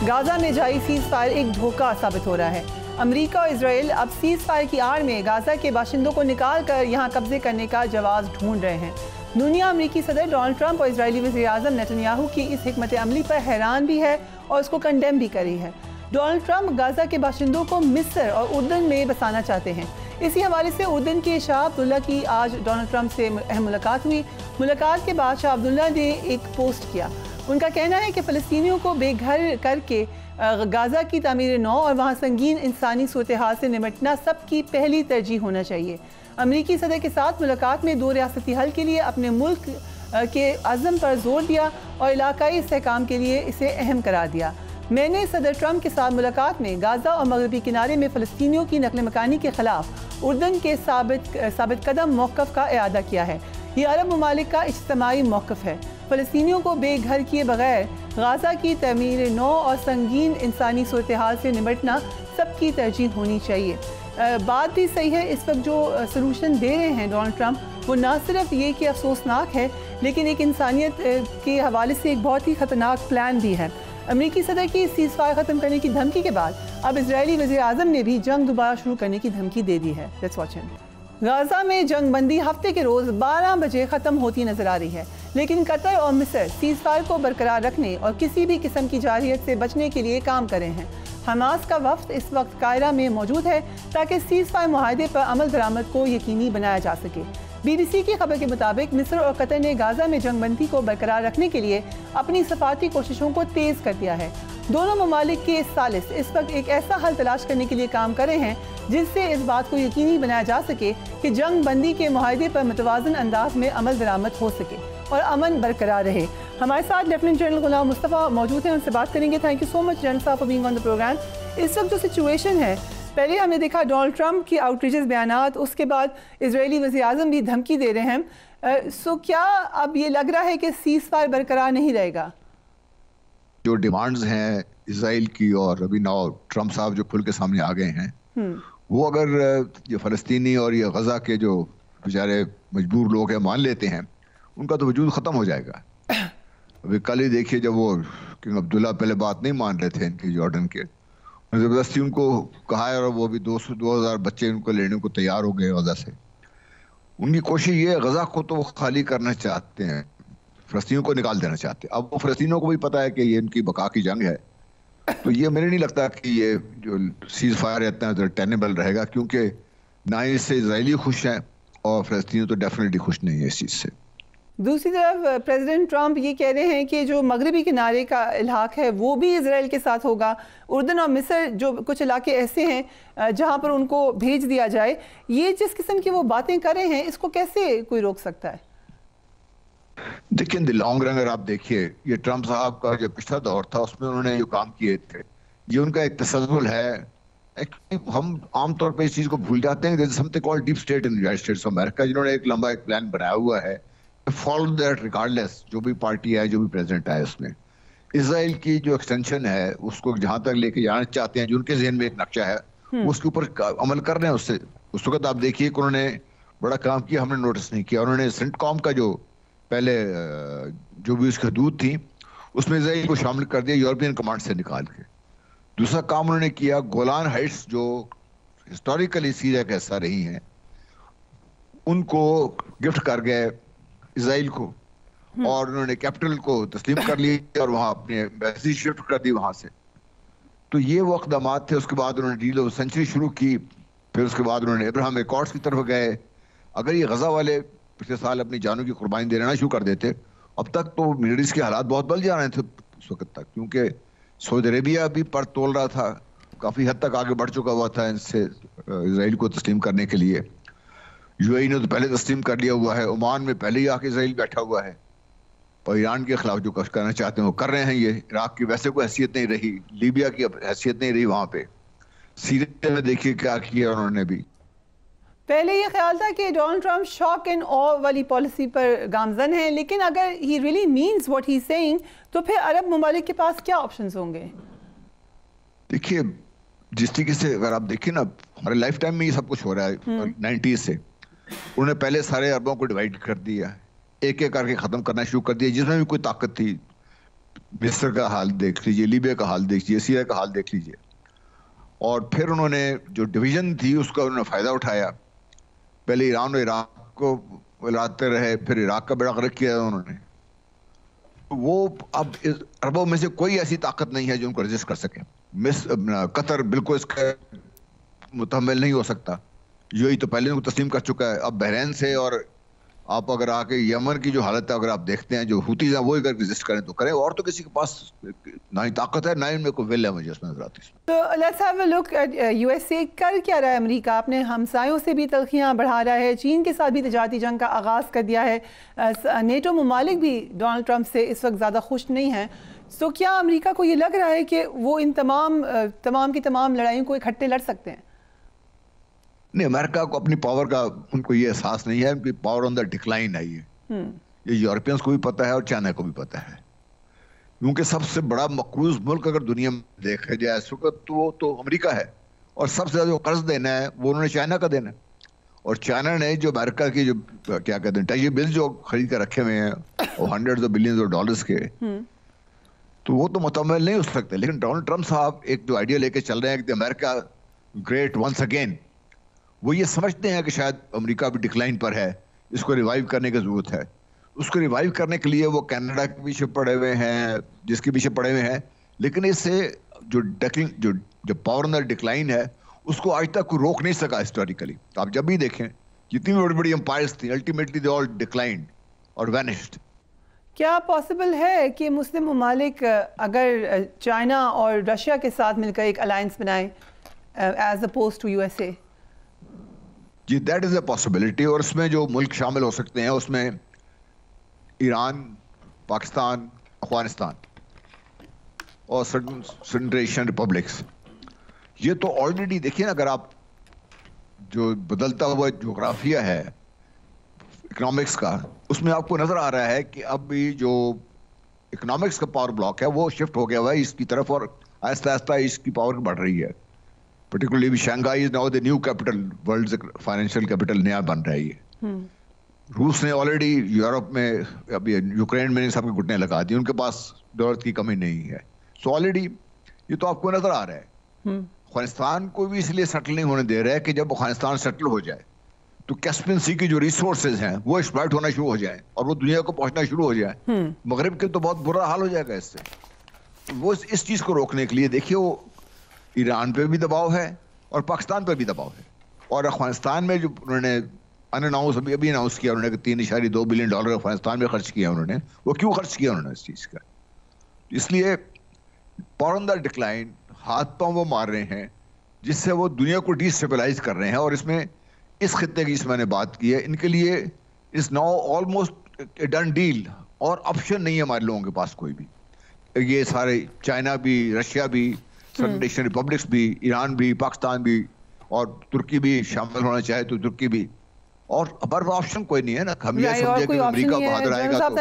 Gaza में जारी cease fire एक धोखा साबित हो रहा है। अमेरिका और इजराइल अब सीज फायर की आड़ में गाजा के बाशिंदों को निकाल कर यहाँ कब्जे करने का जवाब ढूंढ रहे हैं। दुनिया अमेरिकी सदर डोनाल्ड ट्रंप और इजरायली वज़ीर-ए-आज़म नेतन्याहू की इस हिकमत अमली पर हैरान भी है और उसको कंडेम भी करी है। डोनाल्ड ट्रंप गाजा के बाशिंदों को मिस्र और उर्दन में बसाना चाहते हैं। इसी हवाले से उर्दन के शाह अब्दुल्ला की आज डोनाल्ड ट्रंप से अहम मुलाकात हुई। मुलाकात के बाद शाह अब्दुल्ला ने एक पोस्ट किया। उनका कहना है कि फ़लस्तीनियों को बेघर करके गाजा की तामीर नौ और वहाँ संगीन इंसानी सूरत-ए-हाल से निपटना सबकी पहली तरजीह होना चाहिए। अमेरिकी सदर के साथ मुलाकात में दो रियासती हल के लिए अपने मुल्क के अज़म पर जोर दिया और इलाकाई इस्तेहकाम के लिए इसे अहम करार दिया। मैंने सदर ट्रंप के साथ मुलाकात में गाजा और मगरबी किनारे में फ़लस्तीनियों की नकल मकानी के ख़िलाफ़ उर्दन के साबित कदम मौक़िफ़ का इआदा किया है। ये अरब ममालिक का इज्तिमाई मौक़िफ़ है। फ़लस्तीनियों को बेघर किए बगैर गाजा की तमीर नौ और संगीन इंसानी सूरत-ए-हाल से निपटना सबकी तरजीह होनी चाहिए। बात भी सही है, इस वक्त जो सलूशन दे रहे हैं डोनाल्ड ट्रंप, वो ना सिर्फ ये कि अफसोसनाक है, लेकिन एक इंसानियत के हवाले से एक बहुत ही ख़तरनाक प्लान भी है। अमेरिकी सदर की सीज़ फायर ख़त्म करने की धमकी के बाद अब इजरायली वज़ीर-ए-आज़म ने भी जंग दोबारा शुरू करने की धमकी दे दी है। Let's watch it. गाजा में जंग बंदी हफ्ते के रोज़ 12 बजे ख़त्म होती नज़र आ रही है, लेकिन कतर और मिस्र सीज़ फायर को बरकरार रखने और किसी भी किस्म की जारहियत से बचने के लिए काम कर रहे हैं। हमास का वफ्द इस वक्त कायरा में मौजूद है ताकि सीज़ फायर मुआहदे पर अमल दरामद को यकीनी बनाया जा सके। BBC की खबर के मुताबिक मिस्र और कतर ने गाजा में जंग बंदी को बरकरार रखने के लिए अपनी सफारती कोशिशों को तेज़ कर दिया है। दोनों ममालिक के सालिस इस वक्त एक ऐसा हल तलाश करने के लिए काम कर रहे हैं जिससे इस बात को यकीनी बनाया जा सके कि जंग बंदी के मुआहदे पर मुतवाज़न अंदाज में अमल दरामद हो सके और अमन बरकरार रहे। हमारे साथ लेफ्टिनेंट जनरल गुलाम मुस्तफ़ा मौजूद हैं, उनसे बात करेंगे। Thank you so much general साहब for being on the programme. इस वक्त जो सिचुएशन है, पहले हमने देखा डोनाल्ड ट्रंप की आउटरीचेस बयानात, उसके बाद इजरायली वज़ीर-ए-आज़म भी धमकी दे रहे हैं। सो क्या अब ये लग रहा है कि सीज़ फायर बरकरार नहीं रहेगा? जो डिमांड्स हैं इजराइल की और अभी नाउ ट्रंप साहब जो खुल के सामने आ गए हैं, वो अगर ये फ़लस्तीनी और ये गजा के जो बेचारे मजबूर लोग हैं मान लेते हैं, उनका तो वजूद ख़त्म हो जाएगा। अभी कल ही देखिए जब वो किंग अब्दुल्ला पहले बात नहीं मान रहे थे इनकी जॉर्डन के, ज़बरदस्ती उनको कहा है और वो भी 2,000 बच्चे उनको लेने को तैयार हो गए गजा से। उनकी कोशिश ये है, गजा को तो वो खाली करना चाहते हैं, फ़लस्तीनियों को निकाल देना चाहते हैं। अब वो फ़लस्तीनियों को भी पता है कि ये इनकी बका की जंग है, तो ये मुझे नहीं लगता कि ये जो सीज़ फायर है इतना टेनेबल रहेगा, क्योंकि ना ही इससे इजरायली खुश हैं और फ़लस्तीनी तो डेफिनेटली खुश नहीं है इस चीज़ से। दूसरी तरफ प्रेसिडेंट ट्रंप ये कह रहे हैं कि जो मगरबी किनारे का इलाका है वो भी इजराइल के साथ होगा। उर्दन और मिस्र जो कुछ इलाके ऐसे हैं जहां पर उनको भेज दिया जाए। ये जिस किस्म की वो बातें कर रहे हैं, इसको कैसे कोई रोक सकता है? देखिए, इन द लॉन्ग रन अगर आप देखिए, ये ट्रंप साहब का जो पिछला दौर था उसमें उन्होंने जो काम किए थे, ये उनका एक तसल्सल है। हम आमतौर पर इस चीज़ को भूल जाते हैं, something called deep state in United states of America, जिन्होंने एक लंबा एक प्लान बनाया हुआ है, फॉलो दैट रिगार्डलेस, जो भी पार्टी है, जो भी प्रेसिडेंट है, उसमें इजराइल की जो एक्सटेंशन है उसको जहां तक लेके जाना चाहते हैं, जो उनके ज़हन में एक नक्शा है, उसके ऊपर अमल कर रहे हैं। उससे उस वक्त आप देखिए कि उन्होंने बड़ा काम किया, हमने नोटिस नहीं किया। उन्होंने सेंटकॉम का जो पहले जो भी उसकी हदूद थी उसमें इजराइल को शामिल कर दिया यूरोपियन कमांड से निकाल के। दूसरा काम उन्होंने किया, गोलान हाइट्स जो हिस्टोरिकली सीरिया का हिस्सा रही हैं उनको गिफ्ट कर गए इजराइल को, और उन्होंने कैपिटल को तस्लीम कर लिया और वहां अपने एम्बेसी शिफ्ट कर दी वहां से। तो ये वो इक़दामात थे। उसके बाद उन्होंने डील ऑफ सेंचुरी शुरू की, फिर उसके बाद उन्होंने अब्राहम एकॉर्ड्स की तरफ गए। अगर ये गजा वाले पिछले साल अपनी जानों की कुर्बानी देना शुरू कर देते, अब तक तो मिडल ईस्ट के हालात बहुत बदल जा रहे थे उस वक्त तक, क्योंकि सऊदी अरेबिया भी पर तोल रहा था, काफी हद तक आगे बढ़ चुका हुआ था इनसे इजराइल को तस्लीम करने के लिए। यूएई ने तो पहले तस्लीम कर लिया हुआ है, ओमान में पहले ही आके इजराइल बैठा हुआ है, और ईरान के खिलाफ जो कुछ करना चाहते हैं वो कर रहे हैं। ये इराक की वैसे कोई हैसियत नहीं रही, लीबिया की हैसियत नहीं रही वहां पे, सीरिया में देखिए क्या किया उन्होंने भी। पहले ये ख्याल था कि डोनाल्ड ट्रंप शॉक एंड ऑ वाली पॉलिसी पर गामजन है, लेकिन अगर he really means what he saying तो फिर अरब ममालिक के पास क्या ऑप्शंस होंगे? देखिए, जिस तरीके से अगर आप देखिए ना, हमारे लाइफ टाइम में ये सब कुछ हो रहा है 90s से। उन्होंंने पहले सारे अरबों को डिवाइड कर दिया, एक एक करके खत्म करना शुरू कर दिया, जिसमें भी कोई ताकत थी। مصر کا حال دیکھ لیجئے، لیبیا کا حال دیکھ لیجئے، سیریا کا حال دیکھ لیجئے. اور پھر انہوں نے جو ڈویژن تھی اس کا انہوں نے فائدہ اٹھایا. پہلے ایران اور عراق کو لاتے رہے، پھر عراق کا بیڑا غرق کیا انہوں نے. وہ اب عربوں میں سے کوئی ایسی طاقت نہیں ہے جو ان کو رجسٹ کر سکے. قطر بالکل اس کا متحمل نہیں ہو سکتا. یو ای تو پہلے ان کو تسلیم کر چکا ہے. اب بحرین سے، اور آپ اگر آ کے یمن کی جو حالت ہے اگر آپ دیکھتے ہیں، جو ہوتیز ہیں وہ اگر رجسٹ کریں تو کریں، اور تو کسی کے پاس نہ ہی طاقت ہے نہ ہی ان میں کوئی ول ہے. مجھے اس میں نظر آتی ہے. تو let's have a look at U S A. کر کیا رہا ہے امریکہ؟ اپنے ہمسایوں سے بھی تلخیاں بڑھا رہا ہے، چین کے ساتھ بھی تجارتی جنگ کا آغاز کر دیا ہے. نیٹو ممالک بھی ڈونلڈ ٹرمپ سے اس وقت زیادہ خوش نہیں ہیں. سو کیا امریکہ کو یہ لگ رہا ہے کہ وہ ان تمام کی تمام لڑائیوں کو اکٹھے لڑ سکتے ہیں؟ نہیں، امریکہ کو اپنی پاور کا ان کو یہ احساس نہیں ہے. ان کی پاور آن دا ڈکلائن ہے. یہ یورپینس کو بھی پتہ ہے اور چائنا کو بھی پتہ ہے. کیونکہ سب سے بڑا مقروض ملک اگر دنیا میں دیکھا جائے اس وقت وہ تو امریکہ ہے. اور سب سے زیادہ جو قرض دینا ہے وہ انہوں نے چائنا کا دینا ہے. اور چائنا نے جو امریکہ کی جو کیا کہتے ہیں ٹریجری بلز جو خرید کر رکھے ہوئے ہیں وہ hundreds of billions of dollars کے، تو وہ تو متحمل نہیں ہو سکتے. لیکن ڈونلڈ ٹرمپ صاحب ایک جو آئیڈیا لے کے چل رہے ہیں کہ امریکہ گریٹ ونس اگین، وہ یہ سمجھتے ہیں کہ شاید امریکہ بھی ڈکلائن پر ہے، اس کو ریوائیو کرنے کی ضرورت ہے. اس کو ریوائیو کرنے کے لیے وہ کینیڈا کے پیچھے پڑے ہوئے ہیں، جس کے پیچھے پڑے ہوئے ہیں. لیکن اس سے جو پاور ان دا ڈکلائن ہے اس کو آج تک کوئی روک نہیں سکا ہسٹوریکلی. آپ جب بھی دیکھیں جتنی بھی بڑی بڑی امپائرز تھیں الٹیمیٹلی دے آل ڈکلائنڈ اور وینشڈ. کیا پاسبل ہے کہ مسلم ممالک اگر چائنا اور رشیا کے ساتھ مل کر ایک الائنس بنائیں as opposed to U S A? جی دیٹ از اے پاسبلٹی. اور اس میں جو ملک شامل ہو سکتے ہیں اس میں ایران، پاکستان، افغانستان اور سنٹرل ایشین ریپبلکس. یہ تو آلریڈی دیکھیے نا، اگر آپ جو بدلتا ہوا جغرافیہ ہے اکنامکس کا، اس میں آپ کو نظر آ رہا ہے کہ اب بھی جو اکنامکس کا پاور بلاک ہے وہ شفٹ ہو گیا ہوا ہے اس کی طرف، اور آہستہ آہستہ اس کی پاور بڑھ رہی ہے. Particularly Shanghai is now the new capital, world financial capital نیا بن رہی ہے. روس نے آلریڈی یورپ میں، اب یوکرین میں سب کے گھٹنے لگا دی، ان کے پاس ڈالر کی کمی نہیں ہے. سو آلریڈی یہ تو آپ کو نظر آ رہا ہے. افغانستان کو بھی اس لیے سیٹل نہیں ہونے دے رہا ہے کہ جب افغانستان سیٹل ہو جائے تو کیسپین سی کی جو ریسورسز ہیں وہ ایکسپلائٹ ہونا شروع ہو جائیں اور وہ دنیا کو پہنچنا شروع ہو جائے. مغرب کے تو بہت برا حال ہو جائے گا اس سے. وہ اس چیز کو روکنے کے لیے دیکھیے وہ ایران پہ بھی دباؤ ہے اور پاکستان پہ بھی دباؤ ہے. اور افغانستان میں جو انہوں نے ابھی اناؤنس کیا انہوں نے کہ $3.2 بلین افغانستان میں خرچ کیا انہوں نے. وہ کیوں خرچ کیا انہوں نے اس چیز کا؟ اس لیے پاور آن دا ڈکلائن، ہاتھ پاؤں وہ مار رہے ہیں جس سے وہ دنیا کو ڈی اسٹیبلائز کر رہے ہیں. اور اس میں اس خطے کی میں نے بات کی ہے، ان کے لیے is now almost done deal, اور آپشن نہیں ہے ہمارے لوگوں کے پاس کوئی بھی. یہ سارے چائنا بھی، رشیا بھی، سنٹرل ایشین ریپبلکس بھی، ایران بھی، پاکستان بھی، اور ترکی بھی شامل ہونا چاہے تو ترکی بھی. اور ہمارے آپشن کوئی نہیں ہے نا. ہم یہ سمجھے کہ امریکہ بہادر آئے گا تو